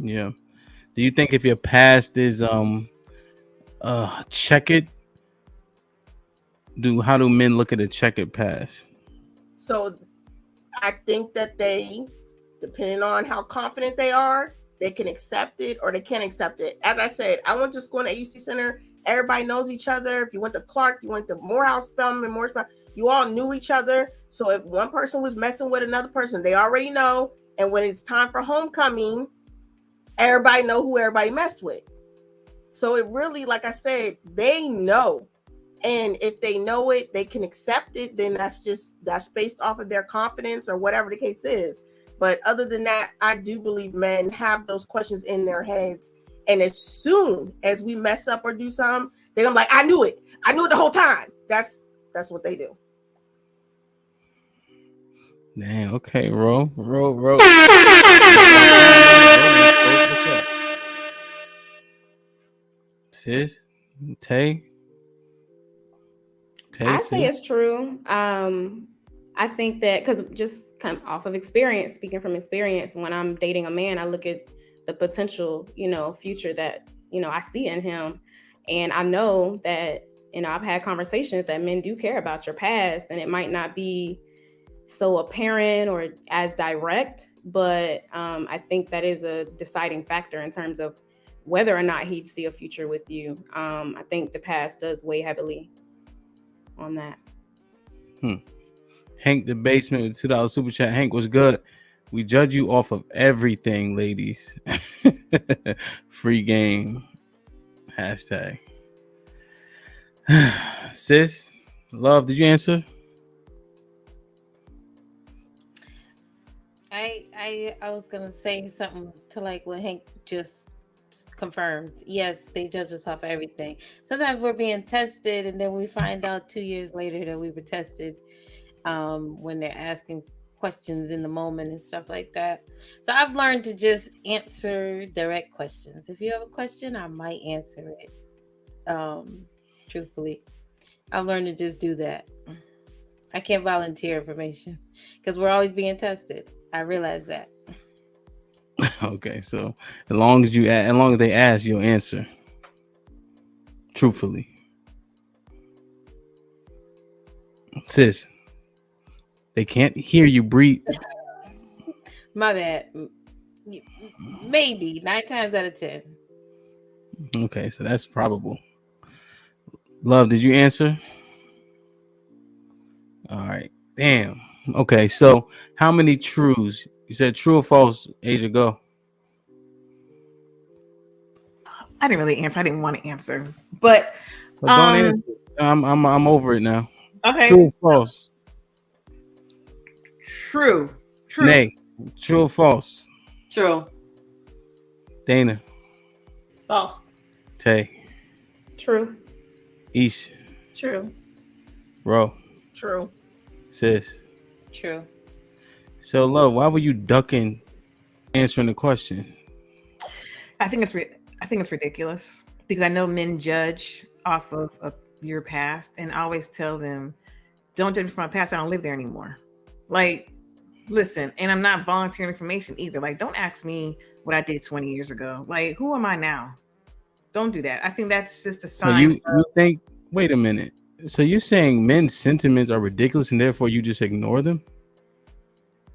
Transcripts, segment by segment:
Yeah. Do you think if your past is checkered, do how do men look at a checkered past? So I think that they, depending on how confident they are, they can accept it or they can't accept it. As I said, I went to school in the AUC Center. Everybody knows each other. If you went to Clark, you went to Morehouse, Spelman, Morris, you all knew each other. So if one person was messing with another person, they already know. And when it's time for homecoming, everybody know who everybody messed with. So it really, like I said, they know. And if they know it, they can accept it, then that's based off of their confidence or whatever the case is. But other than that, I do believe men have those questions in their heads. And as soon as we mess up or do something, they're gonna be like, I knew it. I knew it the whole time. That's what they do. Damn. Okay. Roll. What's up, sis? Tay. Tay. I say Sis. it's true. I think that because just come off of experience, speaking from experience, when I'm dating a man, I look at the potential, future that, I see in him. And I know that, I've had conversations that men do care about your past, and it might not be so apparent or as direct, but I think that is a deciding factor in terms of whether or not he'd see a future with you. I think the past does weigh heavily on that. Hank the basement with $2 super chat. Hank was good. We judge you off of everything, ladies. Free game. Hashtag. Sis, love, did you answer? I was gonna say something to like what Hank just confirmed. Yes, they judge us off everything. Sometimes we're being tested, and then we find out 2 years later that we were tested. When they're asking questions in the moment and stuff like that. So I've learned to just answer direct questions. If you have a question, I might answer it. Truthfully, I've learned to just do that. I can't volunteer information because we're always being tested. I realize that. Okay, so as long as they ask, you'll answer truthfully. Sis, they can't hear you breathe. My bad. Maybe 9 times out of 10. Okay, so that's probable. Love, did you answer? All right. Damn. Okay, so how many truths? You said true or false, Asia, go. I didn't really answer. I didn't want to answer, but But don't answer. I'm over it now. okay. True or false? True. Nay. True or false? True. Dana. False. Tay. True. Ish. True. Ro. True. Sis. True. So, love, why were you ducking answering the question? I think it's ridiculous because I know men judge off of your past, and I always tell them, don't judge me from my past. I don't live there anymore. Like, listen, and I'm not volunteering information either. Like, don't ask me what I did 20 years ago. Like, who am I now? Don't do that. I think that's just a sign. So you think? Wait a minute. So you're saying men's sentiments are ridiculous, and therefore you just ignore them?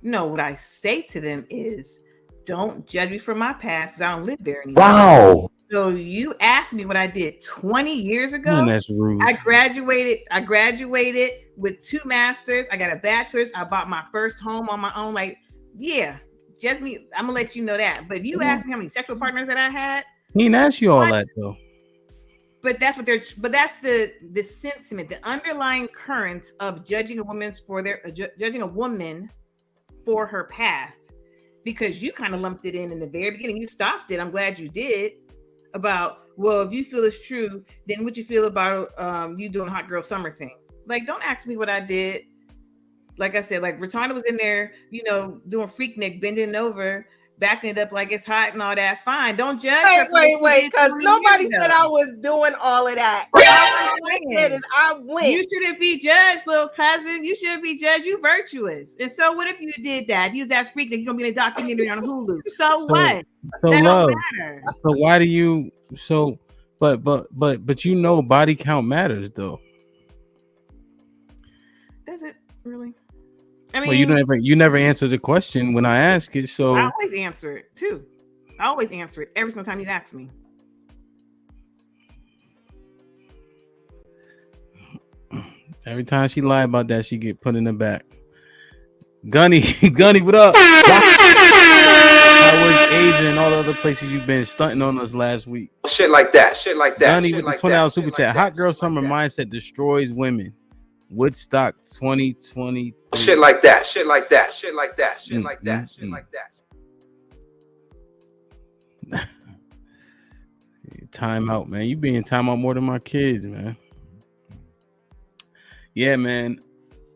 No, what I say to them is, don't judge me for my past because I don't live there anymore. Wow. So you asked me what I did 20 years ago. Man, that's rude. I graduated with 2 masters. I got a bachelor's. I bought my first home on my own. Like, yeah, just me. I'm gonna let you know that. But if you ask me how many sexual partners that I had, He didn't ask you all that though. but that's the sentiment, the underlying current of judging a woman for her past, because you kind of lumped it in the very beginning. You stopped it. I'm glad you did. About, well, if you feel it's true, then what you feel about you doing hot girl summer thing? Like, don't ask me what I did. Like I said, like Retana was in there, doing Freaknik, bending over, backing it up like it's hot and all that. Fine, don't judge. her for Wait, what she did because 20 nobody years said ago. I was doing all of that. All I said is I went. You shouldn't be judged, little cousin. You shouldn't be judged. You virtuous. And so, what if you did that? You was that freak that you're gonna be in a documentary on Hulu. So what? So That love. don't matter. So why do you? So, but you know, body count matters though. Does it really? I mean, Well, you never answer the question when I ask it. So I always answer it too. I always answer it every single time you ask me. every time she lie about that, she get put in the back. Gunny, Gunny, what up? How was Asia and all the other places you've been stunting on us last week? Shit like that. Gunny Shit with like the $20 super that, chat. Hot girl shit summer like that. mindset destroys women. Woodstock 2020. Shit like that. Shit like that. Shit like that. Shit like that. Shit like that. Time out, man. You be in time out more than my kids, man. Yeah, man.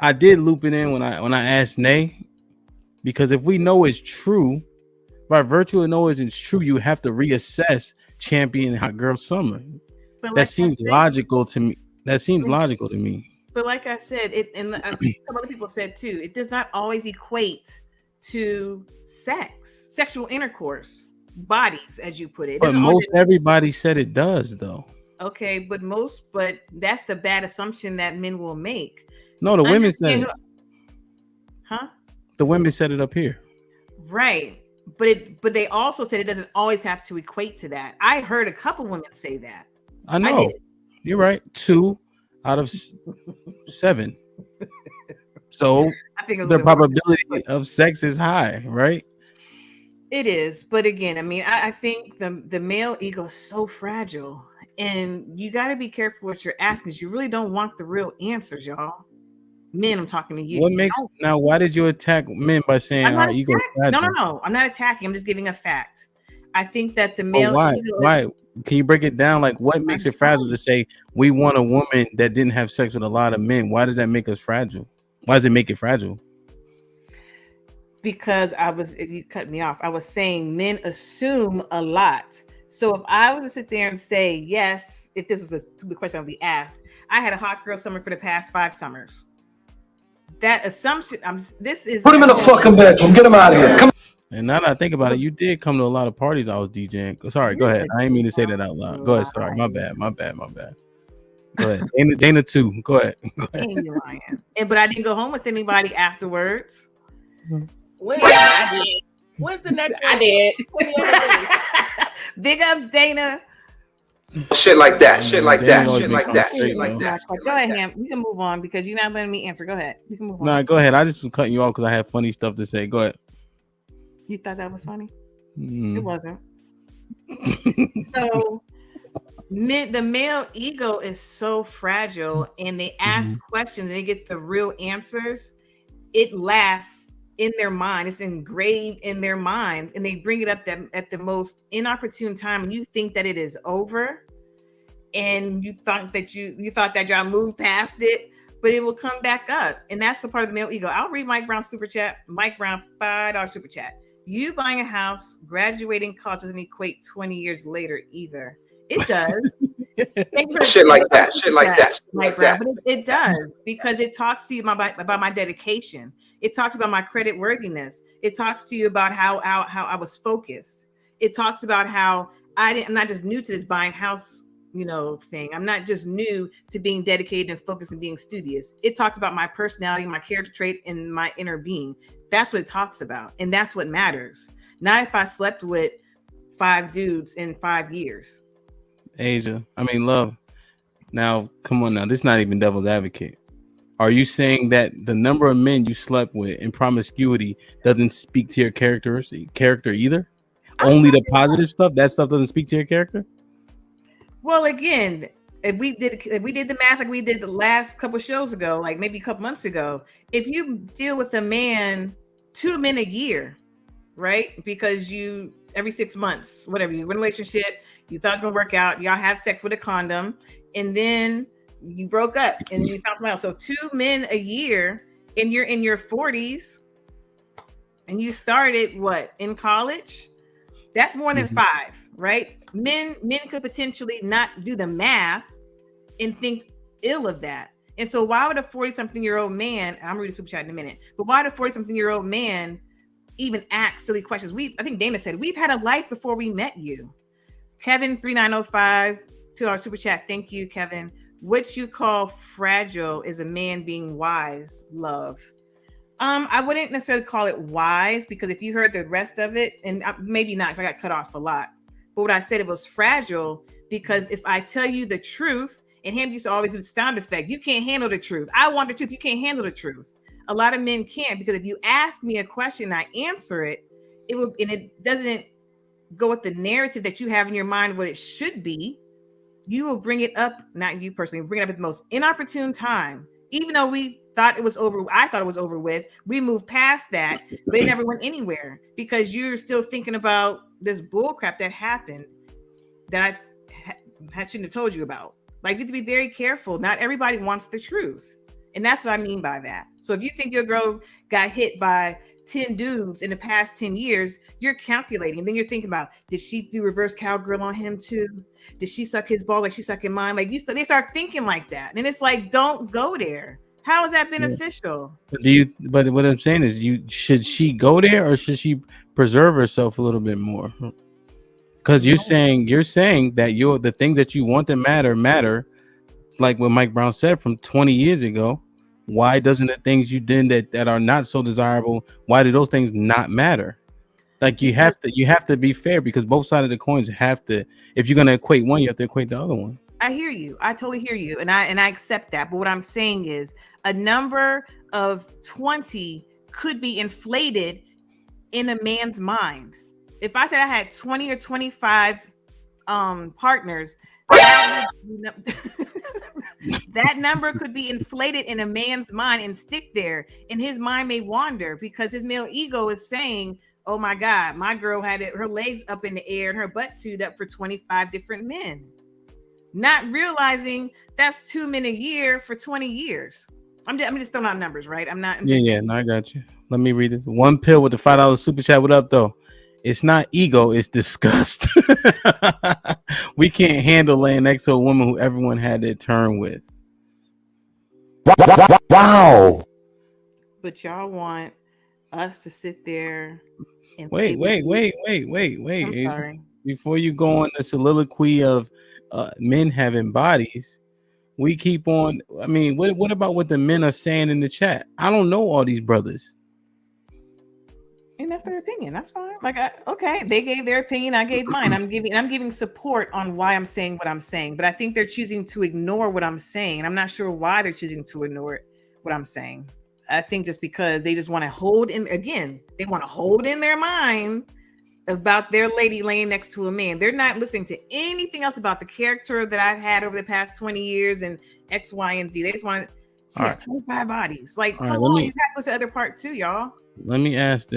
I did loop it in when I asked Nay, because if we know it's true, by virtue of knowing it's true, you have to reassess champion hot girl summer. But That seems logical to me. That seems logical to me. But like I said, and some other people said too, it does not always equate to sexual intercourse, bodies, as you put it. But most everybody said it does, though. Okay, but that's the bad assumption that men will make. No, the women said it. Huh? The women said it up here. Right. But they also said it doesn't always have to equate to that. I heard a couple women say that. I know. You're right. 2 out of 7. So I think the probability of sex is high, right? It is. But again, I mean, I think the male ego is so fragile, and you got to be careful what you're asking, because you really don't want the real answers, y'all. Men, I'm talking to you. What makes now? Why did you attack men by saying our ego? No. I'm not attacking. I'm just giving a fact. I think that the male ego. Why? Can you break it down? Like, what makes it fragile to say we want a woman that didn't have sex with a lot of men? Why does that make us fragile? Why does it make it fragile? Because if you cut me off, I was saying men assume a lot. So if I was to sit there and say, yes, if this was a stupid question I would be asked, I had a hot girl summer for the past 5 summers. That assumption, this is... Put him in the fucking bedroom. Get him out of here. Come. And now that I think about it, you did come to a lot of parties I was DJing. Sorry, go ahead. I didn't mean to say that out loud. Go ahead. Sorry, my bad. Go ahead. Dana too. Go ahead. You're lying. But I didn't go home with anybody afterwards. When's the next one? I did. Big ups, Dana. Shit like that. Shit like that. Shit like that. Shit like that. Go ahead, Hamp. You can move on because you're not letting me answer. Go ahead. You can move on. Nah, go ahead. I just was cutting you off because I had funny stuff to say. Go ahead. You thought that was funny? Mm. It wasn't. So the male ego is so fragile, and they ask questions and they get the real answers. It lasts in their mind. It's engraved in their minds, and they bring it up at the most inopportune time, and you think that it is over, and you thought that y'all moved past it, but it will come back up. And that's the part of the male ego. I'll read Mike Brown's super chat. Mike Brown, $5 super chat. You buying a house, graduating college doesn't equate 20 years later either. It does. Shit like that. Shit like that. Mike Brown, but it does, because it talks to you about my dedication. It talks about my credit worthiness. It talks to you about how I was focused. It talks about how I'm not just new to this buying house, thing. I'm not just new to being dedicated and focused and being studious. It talks about my personality, my character trait, and my inner being. That's what it talks about. And that's what matters. Not if I slept with 5 dudes in 5 years. Love. Now, come on now. This is not even devil's advocate. Are you saying that the number of men you slept with in promiscuity doesn't speak to your character either? Only the positive stuff? That stuff doesn't speak to your character? Well, again, if we did the math like we did the last couple shows ago, like maybe a couple months ago, if you deal with a man, 2 men a year, right? Because you every 6 months, whatever, you're in a relationship, you thought it was gonna work out, y'all have sex with a condom, and then you broke up and you found somebody else. So 2 men a year, and you're in your 40s, and you started what in college? That's more than 5, right? Men could potentially not do the math and think ill of that. And so why would a 40-something-year-old man, I'm reading super chat in a minute, but why would a 40-something-year-old man even ask silly questions? I think Dana said, we've had a life before we met you. Kevin 3905 to our super chat. Thank you, Kevin. What you call fragile is a man being wise, love. I wouldn't necessarily call it wise, because if you heard the rest of it, and maybe not, because I got cut off a lot. But what I said, it was fragile because if I tell you the truth, and Hamp used to always do the sound effect, you can't handle the truth. I want the truth. You can't handle the truth. A lot of men can't, because if you ask me a question, I answer it, and it doesn't go with the narrative that you have in your mind, what it should be. You will bring it up, not you personally, bring it up at the most inopportune time. Even though we thought it was over, I thought it was over with. We moved past that, but it never went anywhere because you're still thinking about this bull crap that happened that I shouldn't have told you about. Like, you have to be very careful. Not everybody wants the truth. And that's what I mean by that. So if you think your girl got hit by 10 dudes in the past 10 years, you're calculating. Then you're thinking about, did she do reverse cowgirl on him too? Did she suck his ball like she sucking mine? Like, they start thinking like that. And it's like, don't go there. How is that beneficial? But what I'm saying is, should she go there, or should she preserve herself a little bit more? Because you're saying that the things that you want to matter, like what Mike Brown said from 20 years ago. Why doesn't the things you did that are not so desirable, why do those things not matter? Like, you have to be fair, because both sides of the coins have to, if you're going to equate one, you have to equate the other one. I hear you. I totally hear you. And I accept that. But what I'm saying is, a number of 20 could be inflated in a man's mind. If I said I had 20 or 25 partners, that number could be inflated in a man's mind and stick there, and his mind may wander because his male ego is saying, oh my God, my girl had her legs up in the air and her butt chewed up for 25 different men. Not realizing that's 2 men a year for 20 years. I'm just throwing out numbers, right? No, I got you. Let me read it. One pill with the $5 super chat. What up, though? It's not ego, it's disgust. We can't handle laying next to a woman who everyone had their turn with. Wow. But y'all want us to sit there and wait. I'm sorry. Before you go on the soliloquy of men having bodies, we keep on. I mean, what about what the men are saying in the chat? I don't know all these brothers. And that's their opinion. That's fine. Like, okay, they gave their opinion. I gave mine. I'm giving support on why I'm saying what I'm saying. But I think they're choosing to ignore what I'm saying. I'm not sure why they're choosing to ignore what I'm saying. I think just because they just want to hold in. Again, they want to hold in their mind about their lady laying next to a man. They're not listening to anything else about the character that I've had over the past 20 years and X, Y, and Z. They just want to. She had 25 bodies. Like, come on, you got to listen to the other part too, y'all. Let me ask this.